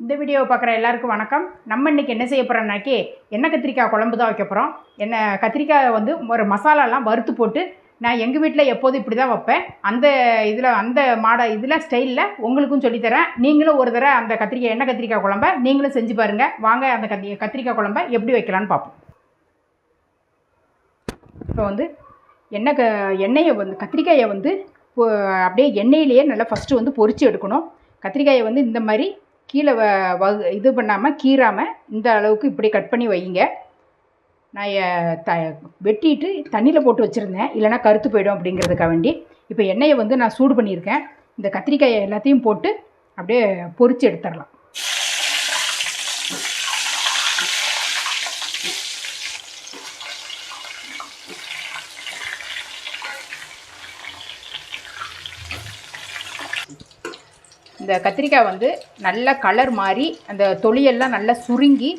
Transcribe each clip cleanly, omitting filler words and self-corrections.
இந்த வீடியோவை பார்க்குற எல்லாருக்கும் வணக்கம். நம்ம இன்றைக்கி என்ன செய்ய போகிறோம்னாக்கி எண்ணெய் கத்திரிக்காய் குழம்பு தான் வைக்க போகிறோம். கத்திரிக்காயை வந்து ஒரு மசாலாலாம் வறுத்து போட்டு நான் எங்கள் வீட்டில் எப்போதும் இப்படி தான் வைப்பேன். அந்த இதில் ஸ்டைலில் உங்களுக்கும் சொல்லித்தரேன். நீங்களும் ஒரு தடவை அந்த எண்ணெய் கத்திரிக்காய் குழம்பை நீங்களும் செஞ்சு பாருங்கள். வாங்க அந்த கத்திரிக்காய் குழம்பை எப்படி வைக்கலான்னு பார்ப்போம். இப்போ வந்து எண்ணெயை வந்து கத்திரிக்காயை வந்து அப்படியே எண்ணெயிலேயே நல்லா ஃபஸ்ட்டு வந்து பொரித்து எடுக்கணும். கத்திரிக்காயை வந்து இந்த மாதிரி கீழே இது பண்ணாமல் கீறாமல் இந்த அளவுக்கு இப்படி கட் பண்ணி வைங்க. நான் வெட்டிட்டு தண்ணியில் போட்டு வச்சுருந்தேன், இல்லைனா கருத்து போயிடும் அப்படிங்கிறதுக்காக வேண்டி. இப்போ எண்ணெயை வந்து நான் சூடு பண்ணியிருக்கேன். இந்த கத்திரிக்காயை எல்லாத்தையும் போட்டு அப்படியே பொரித்து எடுத்துடலாம். இந்த கத்திரிக்காய் வந்து நல்லா கலர் மாறி அந்த தொலியெல்லாம் நல்லா சுருங்கி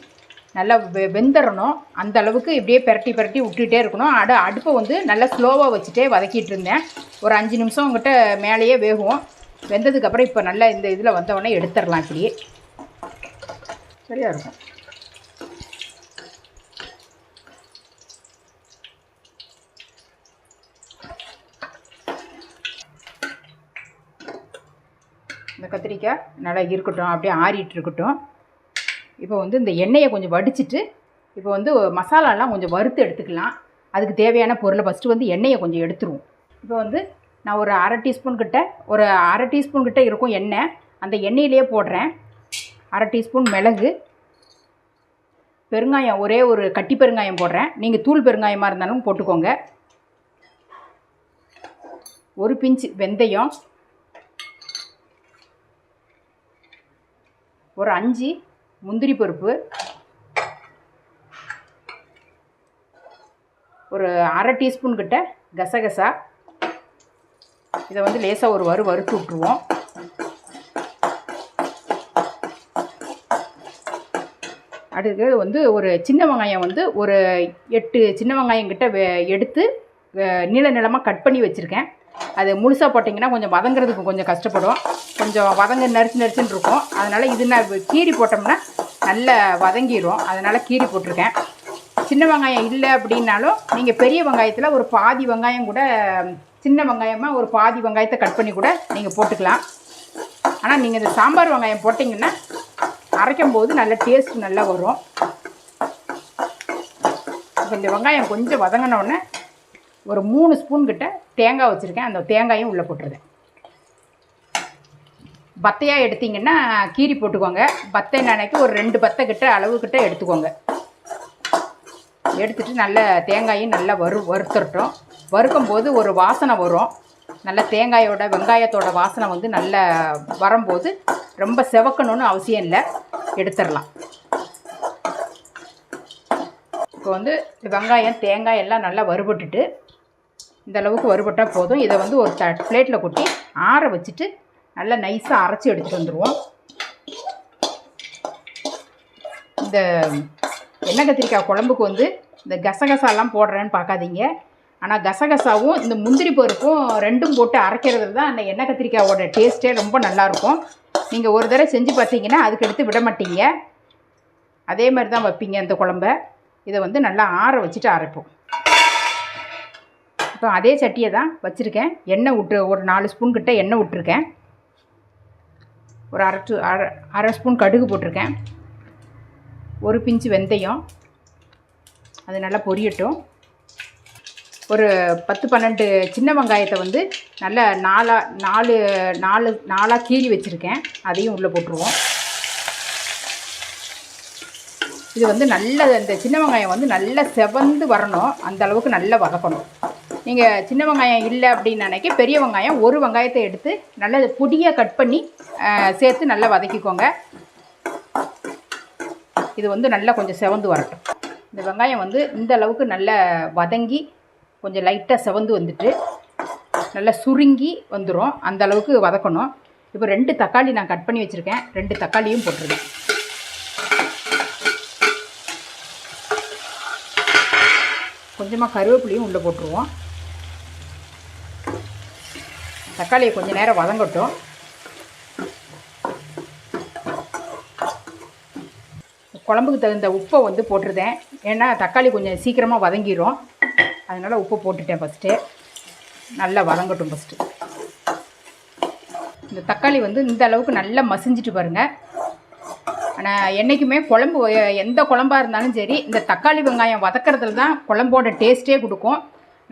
நல்லா வெந்துடணும். அந்த அளவுக்கு இப்படியே பிரட்டி விட்டுகிட்டே இருக்கணும். அடுப்பை வந்து நல்லா ஸ்லோவாக வச்சுட்டே வதக்கிட்டு இருந்தேன். ஒரு 5 நிமிஷம் உங்கள்கிட்ட மேலேயே வேகும். வெந்ததுக்கப்புறம் இப்போ நல்லா இந்த இதில் வந்தவுடனே எடுத்துடலாம். இப்படியே சரியாக இருக்கும். இந்த கத்திரிக்காய் நல்லா இருக்கட்டும், அப்படியே ஆறிட்டு இருக்கட்டும். இப்போ வந்து இந்த எண்ணெயை கொஞ்சம் வடிச்சிட்டு இப்போ வந்து மசாலாலாம் கொஞ்சம் வறுத்து எடுத்துக்கலாம். அதுக்கு தேவையான பொருளை ஃபஸ்ட்டு வந்து எண்ணெயை கொஞ்சம் எடுத்துருவோம். இப்போ வந்து நான் ஒரு அரை டீஸ்பூன் கிட்ட இருக்கும் எண்ணெய். அந்த எண்ணெயிலேயே போடுறேன். அரை டீஸ்பூன் மிளகு, பெருங்காயம் ஒரே ஒரு கட்டி பெருங்காயம் போடுறேன். நீங்கள் தூள் பெருங்காயமாக இருந்தாலும் போட்டுக்கோங்க. ஒரு பிஞ்சு வெந்தயம், ஒரு 5 முந்திரி பருப்பு, ஒரு அரை டீஸ்பூன் கிட்ட கசகசா. இதை வந்து லேசாக ஒரு வறுத்து விட்ருவோம். அடுத்து வந்து ஒரு சின்ன வெங்காயம் வந்து ஒரு 8 சின்ன வெங்காயம் கிட்ட எடுத்து நீளமாக கட் பண்ணி வச்சுருக்கேன். அது முழுசாக போட்டிங்கன்னா கொஞ்சம் வதங்கிறதுக்கு கொஞ்சம் கஷ்டப்படும். கொஞ்சம் நரிச்சுன்னு இருக்கும். அதனால் இது நான் கீரி போட்டோம்னா நல்லா வதங்கிடும். அதனால் கீரி போட்டிருக்கேன். சின்ன வெங்காயம் இல்லை அப்படின்னாலும் நீங்கள் பெரிய வெங்காயத்தில் ஒரு பாதி வெங்காயம் கூட, சின்ன வெங்காயமாக ஒரு பாதி வெங்காயத்தை கட் பண்ணி கூட நீங்கள் போட்டுக்கலாம். ஆனால் நீங்கள் இந்த சாம்பார் வெங்காயம் போட்டிங்கன்னா அரைக்கும் போது நல்ல டேஸ்ட் நல்லா வரும். இப்போ இந்த வெங்காயம் கொஞ்சம் வதங்கினோடனே ஒரு 3 ஸ்பூன் கிட்ட தேங்காய் வச்சுருக்கேன். அந்த தேங்காயும் உள்ளே போட்டுருவேன். பத்தையாக எடுத்திங்கன்னா கீரி போட்டுக்கோங்க. பத்தை நினைக்க ஒரு 2 பத்தை கிட்ட அளவு கிட்ட எடுத்துக்கோங்க. எடுத்துகிட்டு நல்ல தேங்காயும் நல்லா வறுத்துட்டோம். வறுக்கும் போது ஒரு வாசனை வரும். நல்ல தேங்காயோட வெங்காயத்தோட வாசனை வந்து நல்லா வரும்போது ரொம்ப செவக்கணும்னு அவசியம் இல்லை, எடுத்துடலாம். இப்போ வந்து வெங்காயம் தேங்காய் எல்லாம் நல்லா வறுபட்டுட்டு இந்த அளவுக்கு வறுபட்டால் போதும். இதை வந்து ஒரு பிளேட்டில் கொட்டி ஆற வச்சுட்டு நல்லா நைஸாக அரைச்சி எடுத்துகிட்டு வந்துடுவோம். இந்த எண்ணெய் கத்திரிக்காய் குழம்புக்கு வந்து இந்த கசகசாலாம் போடுறேன்னு பார்க்காதீங்க. ஆனால் கசகசாவும் இந்த முந்திரி பருப்பும் ரெண்டும் போட்டு அரைக்கிறது தான் அந்த எண்ணெய் கத்திரிக்காயோட டேஸ்ட்டே ரொம்ப நல்லாயிருக்கும். நீங்கள் ஒரு தடவை செஞ்சு பார்த்தீங்கன்னா அதுக்கு எடுத்து விட மாட்டீங்க. அதே மாதிரி தான் வைப்பீங்க இந்த குழம்ப. இதை வந்து நல்லா ஆற வச்சுட்டு அரைப்போம். இப்போ அதே சட்டியை தான் வச்சுருக்கேன். எண்ணெய் விட்டு ஒரு 4 ஸ்பூன் கிட்ட எண்ணெய் விட்டுருக்கேன். ஒரு அரை ஸ்பூன் கடுகு போட்டிருக்கேன். ஒரு பிஞ்சு வெந்தயம், அது நல்லா பொரியட்டும். ஒரு 10-12 சின்ன வெங்காயத்தை வந்து நல்லா நாலாக கீறி வச்சுருக்கேன். அதையும் உள்ளே போட்டுருவோம். இது வந்து நல்ல இந்த சின்ன வெங்காயம் வந்து நல்லா செவந்து வரணும். அந்த அளவுக்கு நல்லா வதக்கணும். நீங்கள் சின்ன வெங்காயம் இல்லை அப்படின்னு நினைக்க பெரிய வெங்காயம் ஒரு வெங்காயத்தை எடுத்து நல்லா பொடியாக கட் பண்ணி சேர்த்து நல்லா வதக்கிக்கோங்க. இது வந்து நல்லா கொஞ்சம் செவந்து வரட்டும். இந்த வெங்காயம் வந்து இந்த அளவுக்கு நல்லா வதங்கி கொஞ்சம் லைட்டாக செவந்து வந்துட்டு நல்லா சுருங்கி வந்துடும். அந்த அளவுக்கு வதக்கணும். இப்போ 2 தக்காளி நான் கட் பண்ணி வச்சுருக்கேன். 2 தக்காளியும் போட்டுருக்கேன். கொஞ்சமாக கருவேப்பிலையும் உள்ளே போட்டுருவோம். தக்காளியை கொஞ்சம் நேரம் வதங்கட்டும். குழம்புக்கு தகுந்த உப்பை வந்து போட்டுருந்தேன். ஏன்னா தக்காளி கொஞ்சம் சீக்கிரமாக வதங்கிடும். அதனால் உப்பு போட்டுட்டேன். ஃபஸ்ட்டு நல்லா வதங்கட்டும். ஃபஸ்ட்டு இந்த தக்காளி வந்து இந்த அளவுக்கு நல்லா மசிஞ்சிட்டு பாருங்கள். ஆனால் என்றைக்குமே குழம்பு எந்த குழம்பாக இருந்தாலும் சரி, இந்த தக்காளி வெங்காயம் வதக்கிறதுல தான் குழம்போட டேஸ்ட்டே கொடுக்கும்.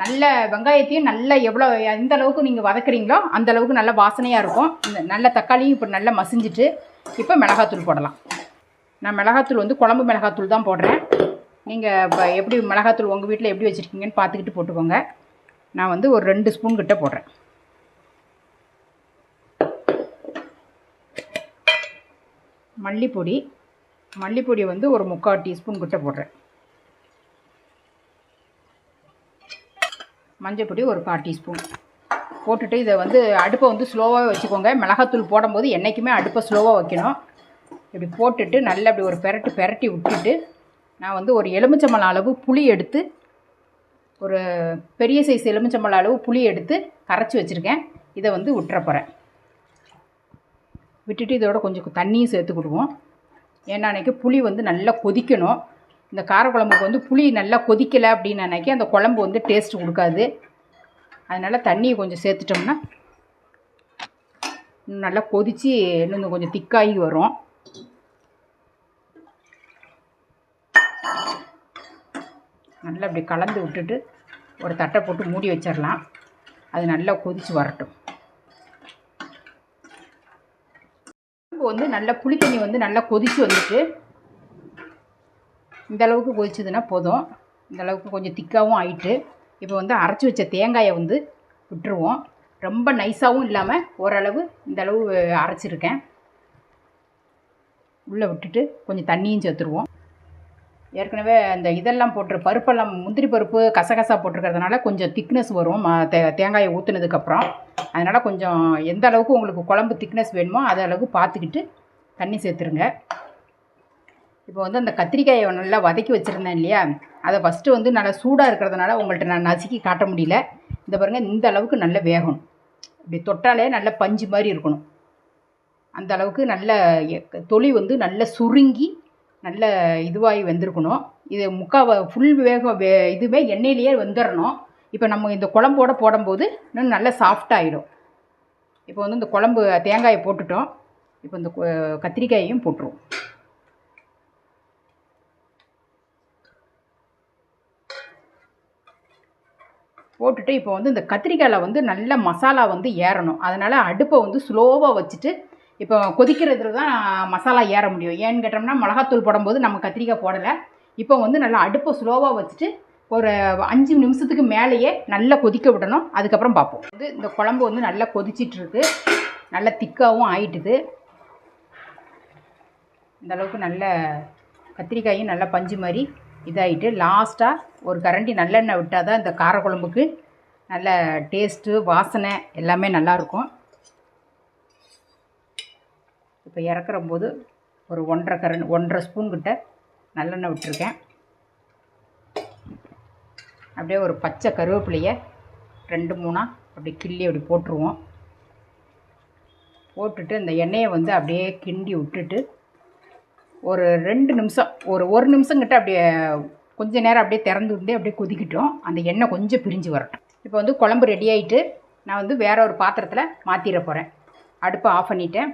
நல்ல வெங்காயத்தையும் நல்லா எவ்வளோ எந்த அளவுக்கு நீங்கள் வதக்குறீங்களோ அந்த அளவுக்கு நல்ல வாசனையாக இருக்கும். இந்த நல்ல தக்காளியும் இப்போ நல்லா மசிஞ்சிட்டு இப்போ மிளகாத்தூள் போடலாம். நான் மிளகாத்தூள் வந்து குழம்பு மிளகாத்தூள் தான் போடுறேன். நீங்கள் இப்போ எப்படி மிளகாத்தூள் உங்கள் வீட்டில் எப்படி வச்சுருக்கீங்கன்னு பார்த்துக்கிட்டு போட்டுக்கோங்க. நான் வந்து ஒரு 2 ஸ்பூன் கிட்ட போடுறேன். மல்லிப்பொடி வந்து ஒரு 3/4 டீஸ்பூன் கிட்ட போடுறேன். மஞ்சள் பொடி ஒரு 1/4 டீஸ்பூன் போட்டுட்டு இதை வந்து அடுப்பை வந்து ஸ்லோவாக வச்சுக்கோங்க. மிளகாத்தூள் போடும்போது என்றைக்குமே அடுப்பை ஸ்லோவாக வைக்கணும். இப்படி போட்டுட்டு நல்லா அப்படி ஒரு பெரட்டி விட்டுட்டு நான் வந்து ஒரு எலுமிச்சம்பழம் அளவு புளி எடுத்து, ஒரு பெரிய சைஸ் எலுமிச்சம்பழம் அளவு புளி எடுத்து கரைச்சி வச்சுருக்கேன். இதை வந்து விட்டுற போகிறேன். விட்டுட்டு இதோட கொஞ்சம் தண்ணியும் சேர்த்துக்கிடுவோம். ஏன்னா அன்றைக்கி புளி வந்து நல்லா கொதிக்கணும். இந்த காரக்குழம்புக்கு வந்து புளி நல்லா கொதிக்கலை அப்படின்னு அன்றைக்கி அந்த குழம்பு வந்து டேஸ்ட்டு கொடுக்காது. அதனால் தண்ணியை கொஞ்சம் சேர்த்துட்டோம்னா நல்லா கொதித்து இன்னும் கொஞ்சம் திக்காகி வரும். நல்லா அப்படி கலந்து விட்டுட்டு ஒரு தட்டை போட்டு மூடி வச்சிடலாம். அது நல்லா கொதித்து வரட்டும். இப்போ வந்து நல்லா புளி தண்ணி வந்து நல்லா கொதித்து வந்துட்டு இந்தளவுக்கு கொதிச்சதுன்னா போதும். இந்தளவுக்கு கொஞ்சம் திக்காகவும் ஆகிட்டு இப்போ வந்து அரைச்சி வச்ச தேங்காயை வந்து விட்டுருவோம். ரொம்ப நைஸாகவும் இல்லாமல் ஓரளவு இந்தளவு அரைச்சிருக்கேன். உள்ளே விட்டுட்டு கொஞ்சம் தண்ணியும் சேர்த்துருவோம். ஏற்கனவே அந்த இதெல்லாம் பருப்பெல்லாம் முந்திரி பருப்பு கசகசா போட்டிருக்கிறதுனால கொஞ்சம் திக்னஸ் வரும் தேங்காயை ஊற்றுனதுக்கப்புறம். அதனால் கொஞ்சம் எந்த அளவுக்கு உங்களுக்கு குழம்பு திக்னஸ் வேணுமோ அது அளவுக்கு பார்த்துக்கிட்டு தண்ணி சேர்த்துருங்க. இப்போ வந்து அந்த கத்திரிக்காயை நல்லா வதக்கி வச்சுருந்தேன் இல்லையா, அதை ஃபஸ்ட்டு வந்து நல்லா சூடாக இருக்கிறதுனால உங்கள்கிட்ட நான் நசுக்கி காட்ட முடியல. இந்த பாருங்கள், இந்த அளவுக்கு நல்லா வேகணும். இப்படி தொட்டாலே நல்ல பஞ்சு மாதிரி இருக்கணும். அந்த அளவுக்கு நல்ல தொளி வந்து நல்ல சுருங்கி நல்ல இதுவாகி வெந்திருக்கணும். இது ஃபுல் வேகம் இதுவே எண்ணெயிலேயே வெந்துடணும். இப்போ நம்ம இந்த குழம்போட போடும்போது இன்னும் நல்லா சாஃப்டாகிடும். இப்போ வந்து இந்த குழம்பு தேங்காயை போட்டுட்டோம். இப்போ இந்த கத்திரிக்காயையும் போட்டுருவோம். போட்டுட்டு இப்போ வந்து இந்த கத்திரிக்காயில் வந்து நல்ல மசாலா வந்து ஏறணும். அதனால் அடுப்பை வந்து ஸ்லோவாக வச்சுட்டு இப்போ கொதிக்கிறதுல தான் மசாலா ஏற முடியும். ஏன்னு கேட்டோம்னா மிளகாத்தூள் போடும்போது நம்ம கத்திரிக்காய் போடலை. இப்போ வந்து நல்லா அடுப்பை ஸ்லோவாக வச்சுட்டு ஒரு 5 நிமிஷத்துக்கு மேலேயே நல்லா கொதிக்க விடணும். அதுக்கப்புறம் பார்ப்போம். வந்து இந்த குழம்பு வந்து நல்லா கொதிச்சிட்ருக்கு. நல்லா திக்காகவும் ஆயிட்டுது. இந்தளவுக்கு நல்ல கத்திரிக்காயும் நல்லா பஞ்சு மாதிரி இதாகிட்டு லாஸ்ட்டாக ஒரு கரண்டி நல்லெண்ணெய் விட்டால் தான் இந்த காரக்குழம்புக்கு நல்ல டேஸ்ட்டு வாசனை எல்லாமே நல்லாயிருக்கும். இப்போ இறக்குற போது ஒரு 1.5 ஸ்பூன் கிட்ட நல்லெண்ணெய் விட்டுருக்கேன். அப்படியே ஒரு பச்சை கருவேப்பிலையை 2-3 அப்படி கிள்ளி அப்படி போட்டுருவோம். போட்டுட்டு இந்த எண்ணெயை வந்து அப்படியே கிண்டி விட்டுட்டு ஒரு 2 நிமிஷம் ஒரு நிமிஷம் கிட்ட அப்படியே கொஞ்சம் நேரம் அப்படியே திறந்து விட்டு அப்படியே கொதிக்கிட்டோம். அந்த எண்ணெய் கொஞ்சம் பிரிஞ்சு வரட்டும். இப்போ வந்து குழம்பு ரெடி ஆகிட்டு நான் வந்து வேறு ஒரு பாத்திரத்தில் மாற்றிட போகிறேன். அடுப்பை ஆஃப் பண்ணிட்டேன்.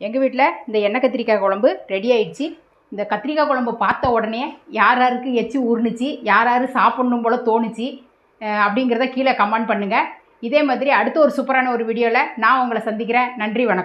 எங்கள் வீட்டில் இந்த எண்ணெய் கத்திரிக்காய் குழம்பு ரெடி ஆகிடுச்சு. இந்த கத்திரிக்காய் குழம்பு பார்த்த உடனே யாருக்கு எச்சி ஊர்னுச்சு, யார் சாப்பிட்ணும் போல் தோணுச்சு அப்படிங்கிறத கீழே கமெண்ட் பண்ணுங்கள். இதே மாதிரி அடுத்த ஒரு சூப்பரான ஒரு வீடியோவில் நான் உங்களை சந்திக்கிறேன். நன்றி, வணக்கம்.